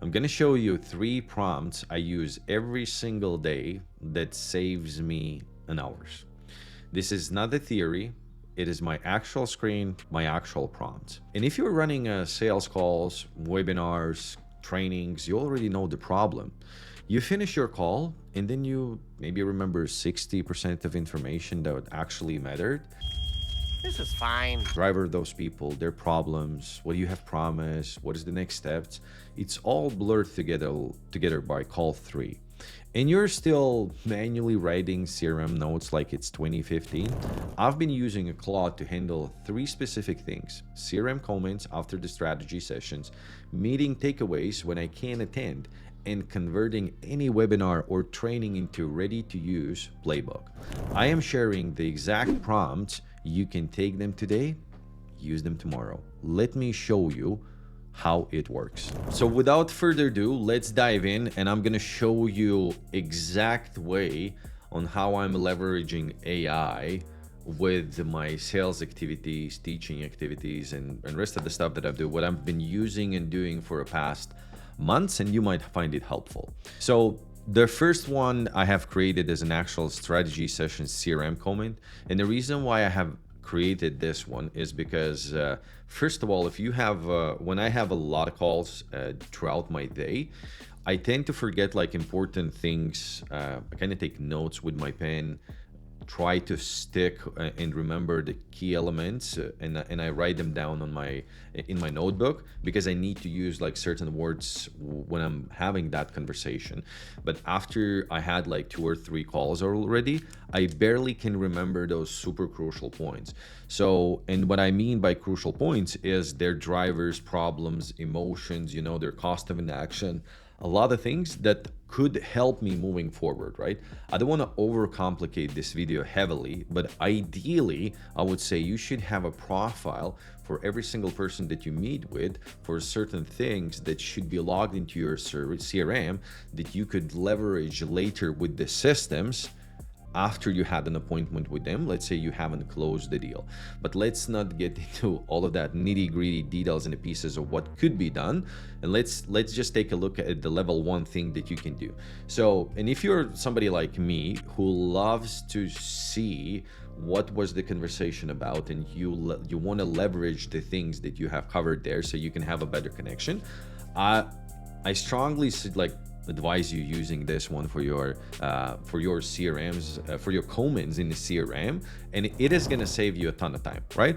I'm gonna show you 3 prompts I use every single day that saves me an hours. This is not the theory. It is my actual screen, my actual prompt. And if you're running sales calls, webinars, trainings, you already know the problem. You finish your call and then you maybe remember 60% of information that actually mattered. This is fine. Driver those people, their problems, what you have promised, what is the next steps. It's all blurred together by call 3. And you're still manually writing CRM notes like it's 2015. I've been using a Claude to handle 3 specific things: CRM comments after the strategy sessions, meeting takeaways when I can't attend, and converting any webinar or training into ready-to-use playbook. I am sharing the exact prompts. You can take them today, use them tomorrow. Let me show you how it works. So without further ado, let's dive in, and I'm gonna show you exact way on how I'm leveraging AI with my sales activities, teaching activities, and rest of the stuff that I do, what I've been using and doing for the past months, and you might find it helpful. So the first one I have created is an actual strategy session CRM comment. And the reason why I have created this one is because first of all, if you have when I have a lot of calls throughout my day, I tend to forget like important things. I kind of take notes with my pen, try to stick and remember the key elements, and I write them down on in my notebook, because I need to use like certain words when I'm having that conversation. But after I had like 2 or 3 calls already, I barely can remember those super crucial points. So, and what I mean by crucial points is their drivers, problems, emotions, their cost of inaction, a lot of things that could help me moving forward, right? I don't want to overcomplicate this video heavily, but ideally, I would say you should have a profile for every single person that you meet with for certain things that should be logged into your CRM that you could leverage later with the systems after you had an appointment with them. Let's say you haven't closed the deal, but let's not get into all of that nitty-gritty details and the pieces of what could be done, and let's just take a look at the level 1 thing that you can do. So, and if you're somebody like me who loves to see what was the conversation about, and you want to leverage the things that you have covered there so you can have a better connection, I strongly advise you using this one for your CRMs, for your comments in the CRM, and it is going to save you a ton of time, right?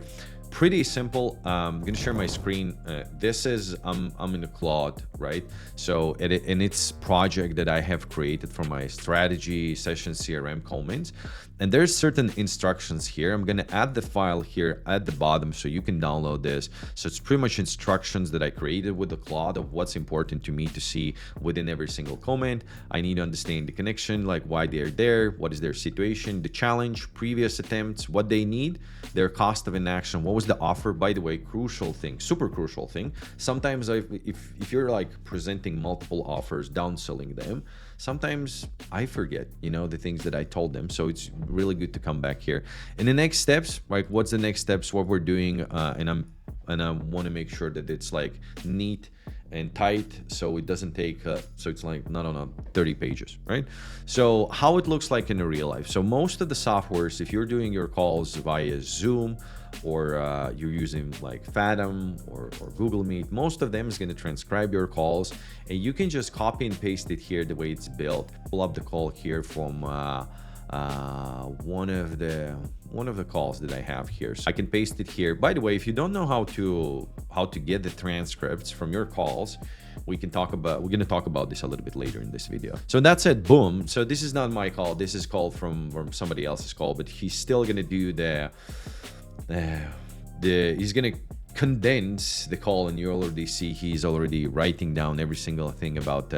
Pretty simple. I'm going to share my screen. This is I'm in a Claude, right? So and it's project that I have created for my strategy session CRM comments, and there's certain instructions here. I'm going to add the file here at the bottom so you can download this. So it's pretty much instructions that I created with the Claude of what's important to me to see within every single comment. I need to understand the connection, like why they're there, what is their situation, the challenge, previous attempts, what they need, their cost of inaction, what was the offer. By the way, crucial thing, super crucial thing. Sometimes if you're like presenting multiple offers, downselling them, sometimes I forget, the things that I told them. So it's really good to come back here. And the next steps, like what's the next steps, what we're doing, and I want to make sure that it's like neat and tight, so it doesn't take so it's like not on 30 pages, right? So how it looks like in the real life. So most of the softwares, if you're doing your calls via Zoom, or you're using like Fathom or Google Meet, most of them is going to transcribe your calls, and you can just copy and paste it here the way it's built. Pull up the call here from one of the calls that I have here, so I can paste it here. By the way, if you don't know how to get the transcripts from your calls, we're going to talk about this a little bit later in this video. So that's it. Boom. So this is not my call, this is called from somebody else's call, but he's still going to do he's going to condense the call, and you already see he's already writing down every single thing about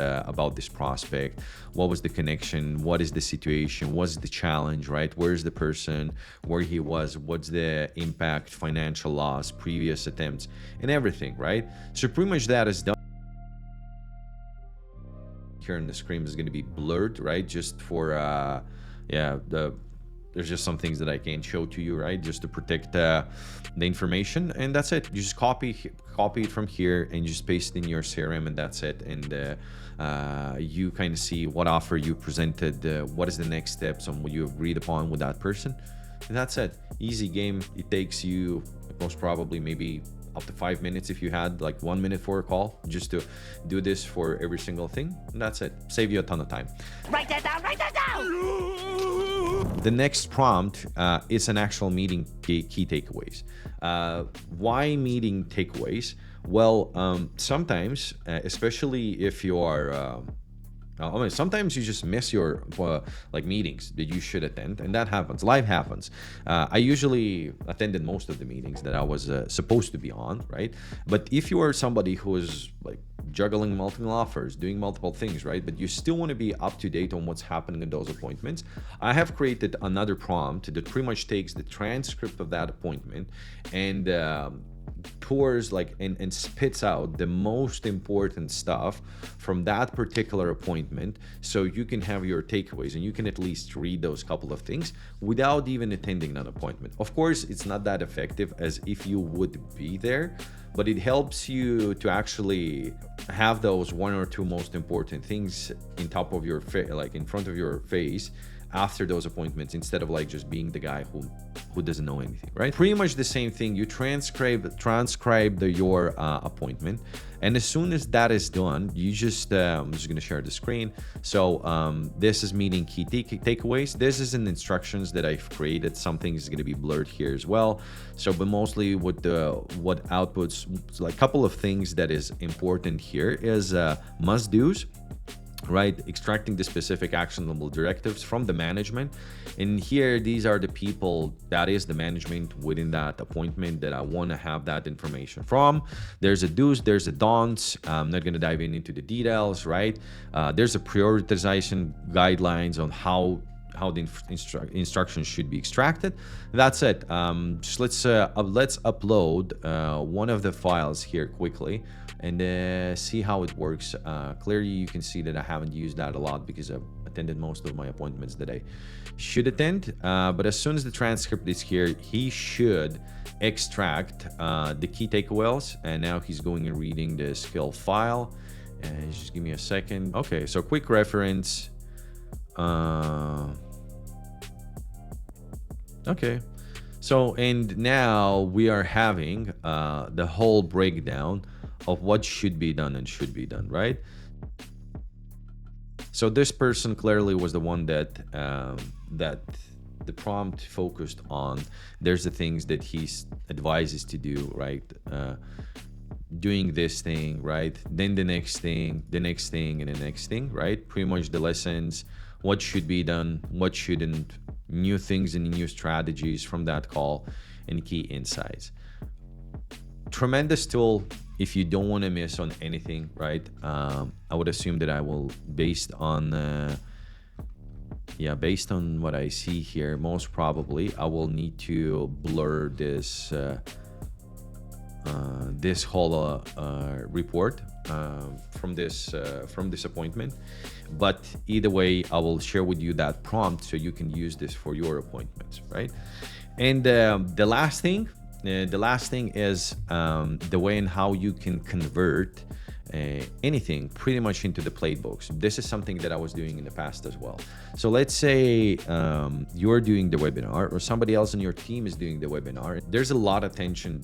this prospect. What was the connection, what is the situation, what's the challenge, right? Where's the person, where he was, what's the impact, financial loss, previous attempts, and everything, right? So pretty much that is done. Here on the screen is going to be blurred, right? Just for there's just some things that I can't show to you, right? Just to protect the information, and that's it. You just copy it from here and just paste it in your CRM, and that's it. And you kind of see what offer you presented, what is the next steps on what you agreed upon with that person, and that's it. Easy game. It takes you most probably maybe up to 5 minutes if you had like 1 minute for a call, just to do this for every single thing, and that's it. Save you a ton of time. Write that down, write that down! The next prompt is an actual meeting key takeaways. Why meeting takeaways? Well, sometimes, especially if you are sometimes you just miss your like meetings that you should attend, and that happens. Life happens. I usually attended most of the meetings that I was supposed to be on, right? But if you are somebody who is like juggling multiple offers, doing multiple things, right? But you still want to be up to date on what's happening in those appointments, I have created another prompt that pretty much takes the transcript of that appointment and tours like and spits out the most important stuff from that particular appointment, so you can have your takeaways and you can at least read those couple of things without even attending an appointment. Of course, it's not that effective as if you would be there, but it helps you to actually have those one or two most important things in top of your like in front of your face after those appointments, instead of like just being the guy who doesn't know anything, right? Pretty much the same thing. You transcribe your appointment, and as soon as that is done, you just I'm just gonna share the screen. So this is meeting key takeaways. This is an instructions that I've created. Something is gonna be blurred here as well. So, but mostly what outputs, like a couple of things that is important here is must do's, right? Extracting the specific actionable directives from the management. And here, these are the people, that is the management within that appointment that I want to have that information from. There's a do's, there's a don'ts. I'm not going to dive into the details, right? There's a prioritization guidelines on how the instructions should be extracted. That's it. Just let's upload one of the files here quickly and see how it works. Clearly, you can see that I haven't used that a lot because I've attended most of my appointments that I should attend. But as soon as the transcript is here, he should extract the key takeaways. And now he's going and reading the skill file. And just give me a second. Okay, so quick reference. Okay, so and now we are having the whole breakdown of what should be done and should be done, right? So this person clearly was the one that that the prompt focused on. There's the things that he advises to do, right? Doing this thing, right? Then the next thing, and the next thing, right? Pretty much the lessons, what should be done, what shouldn't, new things and new strategies from that call, and key insights. Tremendous tool if you don't want to miss on anything, right? I would assume that I will, based on what I see here, most probably I will need to blur this this whole report from this appointment. But either way, I will share with you that prompt so you can use this for your appointments, right? And the last thing is the way and how you can convert anything pretty much into the playbooks. This is something that I was doing in the past as well. So let's say you're doing the webinar, or somebody else in your team is doing the webinar. There's a lot of attention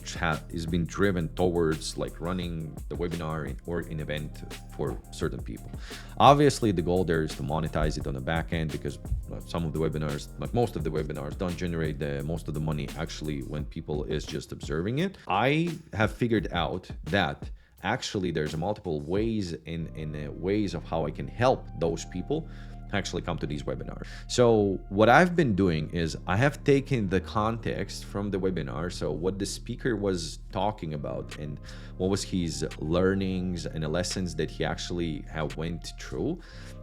is being driven towards like running the webinar or an event for certain people. Obviously, the goal there is to monetize it on the back end, because some of the webinars, like most of the webinars, don't generate most of the money actually when people is just observing it. I have figured out that actually there's multiple ways ways of how I can help those people actually come to these webinars. So what I've been doing is I have taken the context from the webinar, so what the speaker was talking about and what was his learnings and the lessons that he actually went through,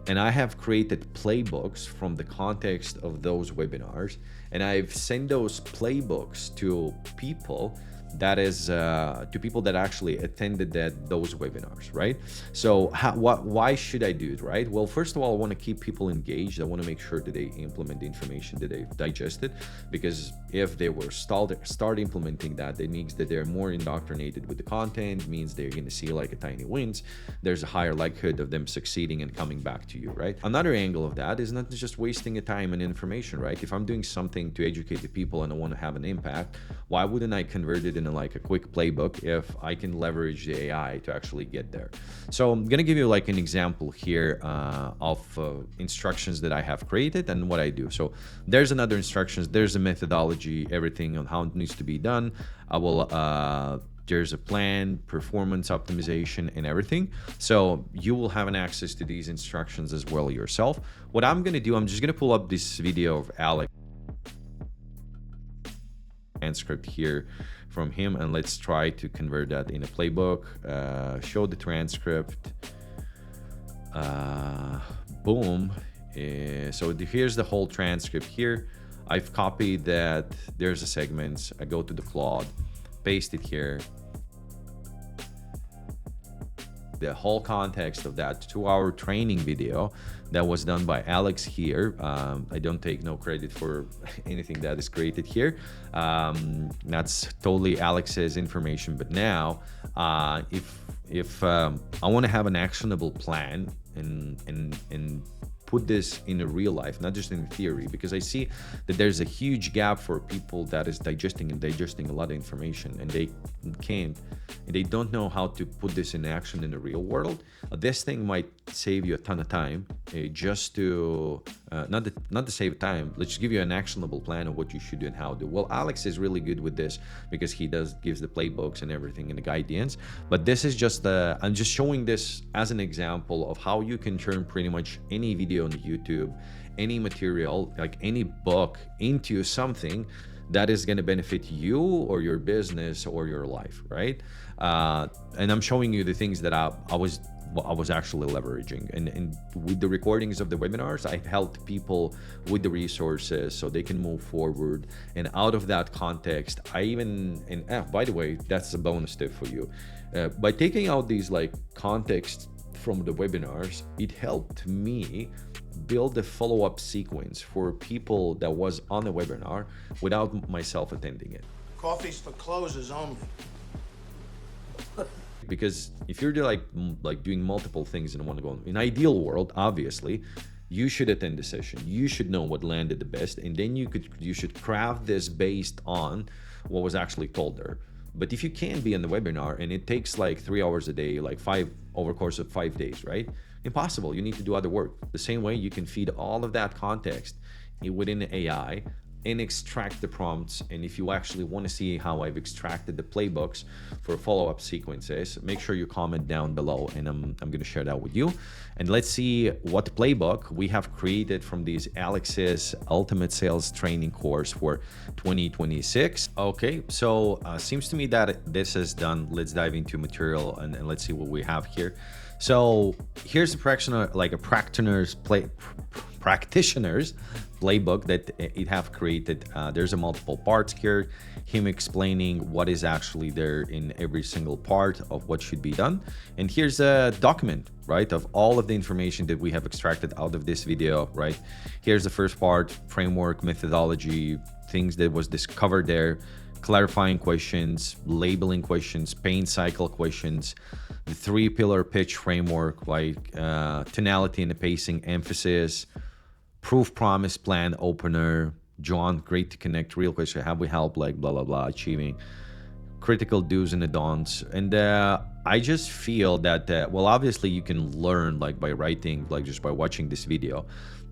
and I have created playbooks from the context of those webinars, and I've sent those playbooks to people that is to people that actually attended those webinars, right? So why should I do it, right? Well, first of all, I want to keep people engaged. I want to make sure that they implement the information that they've digested, because if they were start implementing that, it means that they're more indoctrinated with the content, means they're going to see like a tiny wins. There's a higher likelihood of them succeeding and coming back to you, right? Another angle of that is not just wasting a time and information, right? If I'm doing something to educate the people and I want to have an impact, why wouldn't I convert it into like a quick playbook if I can leverage the AI to actually get there? So I'm gonna give you like an example here of instructions that I have created and what I do. So there's another instructions, there's a methodology, everything on how it needs to be done. I will there's a plan, performance optimization, and everything. So you will have an access to these instructions as well yourself. What I'm gonna do, I'm just gonna pull up this video of Alex transcript here from him, and let's try to convert that in a playbook. Show the transcript. Boom. So here's the whole transcript here. I've copied that. There's the segments. I go to the Claude, paste it here. The whole context of that 2-hour training video that was done by Alex here. I don't take no credit for anything that is created here. That's totally Alex's information. But now, if I want to have an actionable plan and put this in a real life, not just in theory, because I see that there's a huge gap for people that is digesting a lot of information, and they don't know how to put this in action in the real world. This thing might save you a ton of time, just to not to save time. Let's just give you an actionable plan of what you should do and how to do. Well, Alex is really good with this because he gives the playbooks and everything and the guidance. But this is just I'm just showing this as an example of how you can turn pretty much any video on YouTube, any material, like any book, into something that is going to benefit you or your business or your life, right? And I'm showing you the things that I was actually leveraging, and with the recordings of the webinars, I've helped people with the resources so they can move forward. And out of that context, by the way, that's a bonus tip for you. By taking out these like context from the webinars, it helped me build a follow-up sequence for people that was on the webinar without myself attending it. Coffee's for closers only. Because if you're like doing multiple things in one go, in ideal world, obviously, you should attend the session. You should know what landed the best, and then you should craft this based on what was actually told there. But if you can't be in the webinar and it takes like 3 hours a day, like over the course of 5 days, right? Impossible. You need to do other work. The same way you can feed all of that context within AI and extract the prompts. And if you actually want to see how I've extracted the playbooks for follow-up sequences, make sure you comment down below, and I'm going to share that with you. And let's see what playbook we have created from these Alex's Ultimate Sales Training course for 2026. Okay, so seems to me that this is done. Let's dive into material and let's see what we have here. So here's a practitioner's playbook that it have created. There's a multiple parts here, him explaining what is actually there in every single part of what should be done. And here's a document, right, of all of the information that we have extracted out of this video, right? Here's the first part: framework, methodology, things that was discovered there, clarifying questions, labeling questions, pain cycle questions, the 3-pillar pitch framework, like tonality and the pacing, emphasis, proof, promise, plan, opener. John, great to connect, real question, have we helped, like blah, blah, blah, achieving, critical do's and the don'ts. And I just feel that, well, obviously you can learn like by writing, like just by watching this video,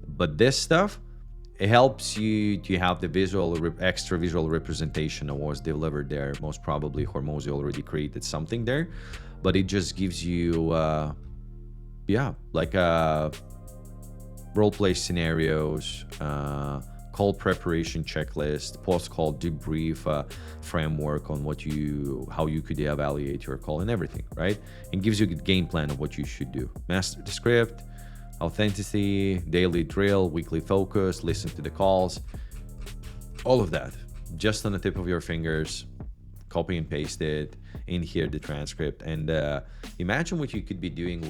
but this stuff, it helps you to have the extra visual representation of what was delivered there. Most probably Hormozy already created something there, but it just gives you, like role play scenarios, call preparation checklist, post-call debrief framework on how you could evaluate your call and everything, right? And gives you a game plan of what you should do. Master the script, authenticity, daily drill, weekly focus, listen to the calls, all of that just on the tip of your fingers. copy and paste it in here, the transcript, and imagine what you could be doing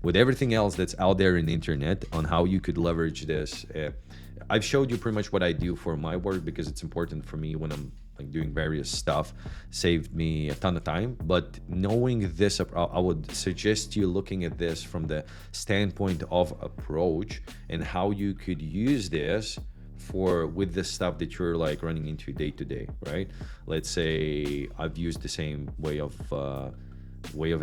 with everything else that's out there in the internet on how you could leverage this. I've showed you pretty much what I do for my work because it's important for me when I'm like doing various stuff. Saved me a ton of time. But knowing this, I would suggest you looking at this from the standpoint of approach and how you could use this with the stuff that you're like running into day to day, right? Let's say I've used the same way of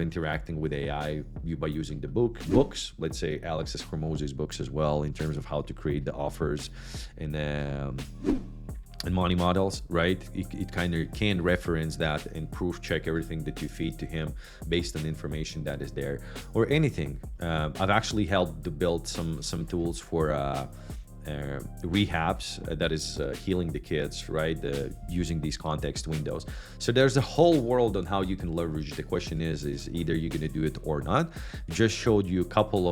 interacting with AI by using the books. Let's say Alex's Hormozzi's books as well, in terms of how to create the offers and money models, right? It kind of can reference that and proof check everything that you feed to him based on the information that is there, or anything. I've actually helped to build some tools for rehabs that is healing the kids, right? Using these context windows. So there's a whole world on how you can leverage. The question is either you're going to do it or not. Just showed you a couple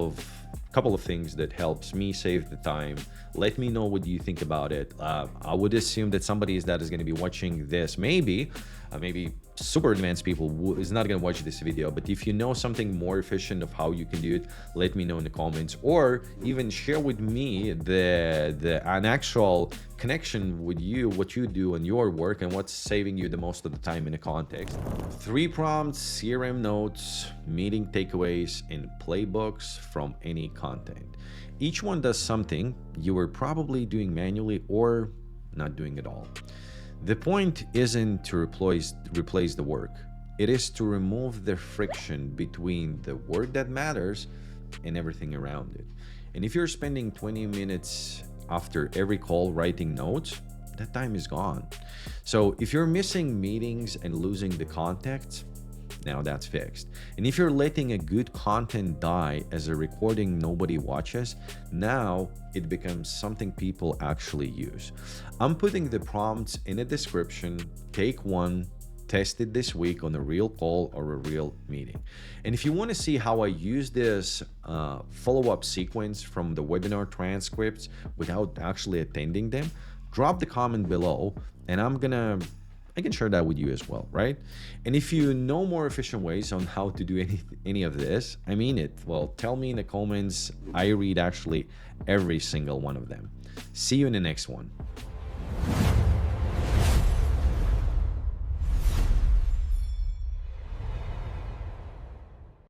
of things that helps me save the time. Let me know what you think about it. I would assume that somebody that is going to be watching this, maybe super advanced people is not going to watch this video, but if you know something more efficient of how you can do it, let me know in the comments, or even share with me an actual connection with you, what you do in your work and what's saving you the most of the time in a context. 3 prompts, CRM notes, meeting takeaways, and playbooks from any content. Each one does something you were probably doing manually or not doing at all. The point isn't to replace the work. It is to remove the friction between the work that matters and everything around it. And if you're spending 20 minutes after every call writing notes, that time is gone. So if you're missing meetings and losing the context, now that's fixed. And if you're letting a good content die as a recording nobody watches, now it becomes something people actually use. I'm putting the prompts in a description. Take one, test it this week on a real call or a real meeting. And if you want to see how I use this follow-up sequence from the webinar transcripts without actually attending them, drop the comment below and I can share that with you as well, right? And if you know more efficient ways on how to do any of this, I mean it, well, tell me in the comments. I read actually every single one of them. See you in the next one.